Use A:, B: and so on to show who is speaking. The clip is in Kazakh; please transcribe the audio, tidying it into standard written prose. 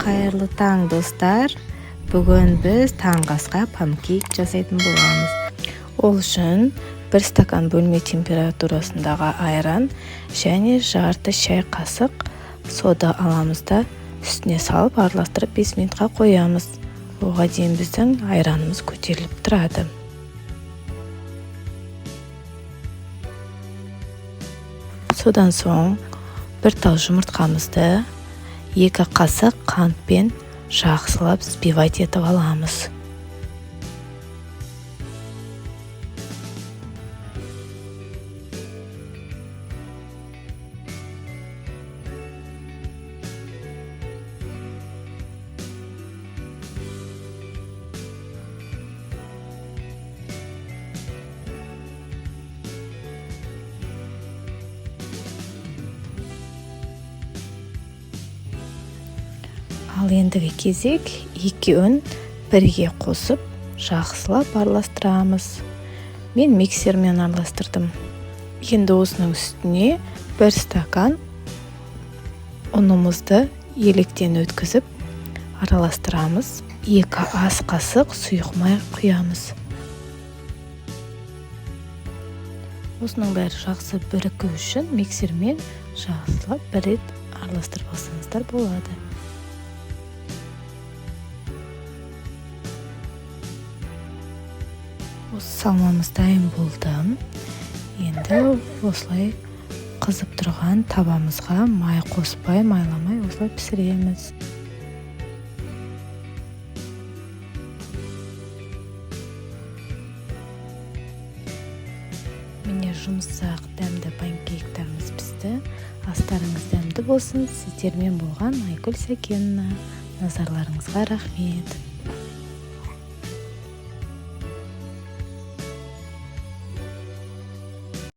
A: Қайырлы таң, достар. Бүгін біз таңғы асқа панкейк жасайтын боламыз. Ол үшін 1 стакан бөлме температурасындағы айран және жарты шай қасық сода аламыз да үстіне салып араластырып 5 минутқа қоямыз. Оған дейін біздің айранымыз көтеріліп тұрады. Содан соң 1 тал жұмыртқамызды 2 қасық қантпен жақсылап взбивать етіп аламыз. Ал ендігі кезек екеуін бірге қосып жақсылап араластырамыз. Мен миксермен араластырдым. Енді осының үстіне 1 стакан ұнымызды електен өткізіп араластырамыз. 2 ас қасық сұйық май құямыз. Осының бәрі жақсы бірігу үшін миксермен жақсылап бір рет араластырып алсаңыздар болады. Осы салмамыз дайын болды. Енді осылай қызып тұрған табамызға май қоспай, майламай осылай пісіреміз. Міне жұмсақ дәмді панкейктеріміз пісті. Астарыңыз дәмді болсын. Сіздермен болған Айгүл Сәкенова. Назарларыңызға рахмет.